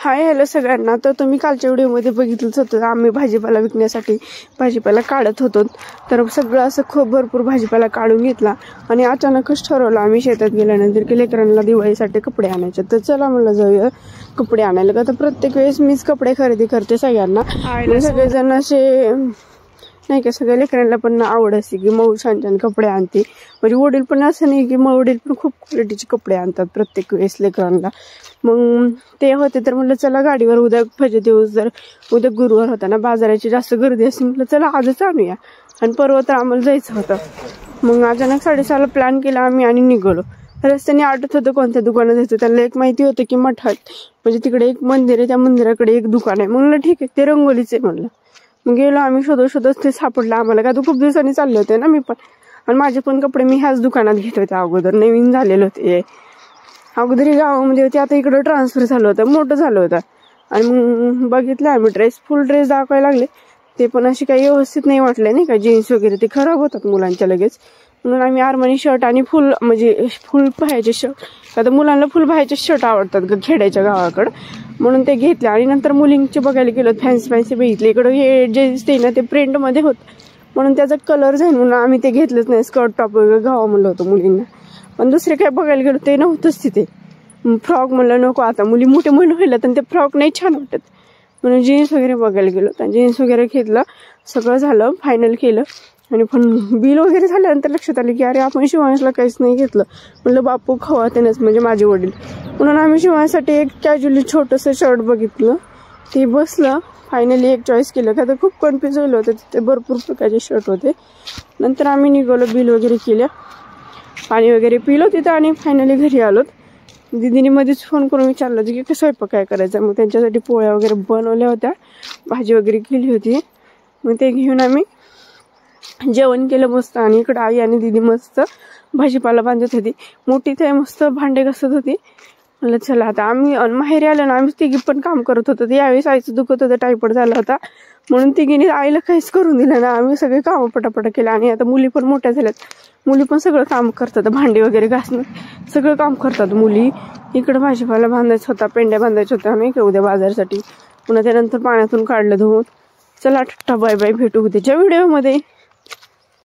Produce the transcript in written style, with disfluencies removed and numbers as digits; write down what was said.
Hi hello सगळ्यांना. तर तुम्ही कालच्या व्हिडिओमध्ये बघितलंच होतं, आम्ही भाजीपाला विकण्यासाठी भाजीपाला काढत होतो. तर सगळं असं खूप भरपूर भाजीपाला काढून घेतला आणि अचानकच ठरवलं आम्ही शेतात गेल्यानंतर की लेकरांना दिवाळीसाठी कपडे आणायचे. तर चला म्हणलं जाऊया कपडे आणायला. का तर प्रत्येक वेळेस मीच कपडे खरेदी करते सगळ्यांना. सगळेजण असे नाही का, सगळ्या लेकरांना पण आवड असते की मऊ छान छान कपडे आणते. म्हणजे वडील पण असं नाही की वडील पण खूप क्वालिटीचे कपडे आणतात प्रत्येक वेळेस लेकरांना. मग ते होते तर म्हटलं चला गाडीवर उद्या भजे दिवस, जर उद्या गुरुवार होता ना, बाजाराची जास्त गर्दी असते, म्हटलं चला आजच आणूया. आणि परवा तर आम्हाला जायचं होतं. मग अचानक 6:30ला प्लॅन केला आम्ही आणि निघालो. रस्त्याने आठवत होतं कोणत्या दुकानात जायचं. त्यांना एक माहिती होतं की मठात म्हणजे तिकडे एक मंदिर आहे, त्या मंदिराकडे एक दुकान आहे. म्हणलं ठीक आहे, ते रंगोलीचे म्हणलं. मग गेलो आम्ही, शोधत ते सापडलं आम्हाला. का तो खूप दिवसांनी चालले होते ना मी पण, आणि माझे पण कपडे मी ह्याच दुकानात घेत होते अगोदर, नवीन झालेले होते. अगोदर गावामध्ये होते, आता इकडं ट्रान्सफर झालं होतं, मोठं झालं होतं. आणि मग बघितलं आम्ही फुल ड्रेस दाखवायला लागले. ते पण असे काही व्यवस्थित नाही वाटले नाही का, जीन्स वगैरे ते खराब होतात मुलांच्या लगेच. म्हणून आम्ही आर्मनी शर्ट आणि फुल बाह्याचे शर्ट, आता मुलांना फुल बाह्याचे शर्ट आवडतात खेड्याच्या गावाकडं, म्हणून ते घेतले. आणि नंतर मुलींचे बघायला गेलो, फॅन्सी बघितले. इकडं हे जे दिसते ना ते प्रिंटमध्ये होत, म्हणून त्याचा कलर जाईल म्हणून आम्ही ते घेतलंच नाही. स्कर्ट टॉप वगैरे घ्यावं म्हणलं होतं मुलींना, पण दुसरे काय बघायला गेलो ते नव्हतंच तिथे. फ्रॉक म्हणलं नको, आता मुली मोठे होईल तर ते फ्रॉक नाही छान वाटत, म्हणून जीन्स वगैरे बघायला गेलो. तर जीन्स वगैरे घेतलं, सगळं झालं, फायनल केलं. आणि पण बिल वगैरे झाल्यानंतर लक्षात आलं की अरे आपण शिवांशला काहीच नाही घेतलं. म्हणलं बापू खवा त्यानंच म्हणजे माझे वडील, म्हणून आम्ही शिवांसाठी एक कॅज्युअली छोटंसं शर्ट बघितलं, ते बसलं. फायनली एक चॉईस केलं, का तर खूप कन्फ्युज झालं होतं, तिथे भरपूर प्रकारचे शर्ट होते. नंतर आम्ही निघालो, बिल वगैरे केलं, पाणी वगैरे पिलो तिथं आणि फायनली घरी आलोत. दीदीने मध्येच फोन करून विचारलं होतं की स्वयंपाक काय करायचा. मग त्यांच्यासाठी पोळ्या वगैरे बनवल्या होत्या, भाजी वगैरे केली होती. मग ते घेऊन आम्ही जेवण केलं मस्त. आणि इकडं आई आणि दीदी मस्त भाजीपाला बांधत होती, मोठी ते मस्त भांडे घासत होती. म्हणलं चला आता आम्ही माहेरी आलो ना, आम्ही तिघी पण काम करत होतो. यावेळेस आईचं दुखत होतं, टायफॉइड झाला होता, म्हणून तिघीने आईला काहीच करून दिलं ना. आम्ही सगळे कामं पटापटा केलं. आणि आता मुली पण मोठ्या झाल्यात, मुली पण सगळं काम करतात, भांडे वगैरे घासणं सगळं काम करतात मुली. इकडं भाजीपाला बांधायचा होता, पेंड्या बांधायच्या होत्या नाही का उद्या बाजारसाठी. पुन्हा त्यानंतर पाण्यातून काढलं धुवून. चला टाटा बाय बाय, भेटू उद्याच्या व्हिडिओमध्ये.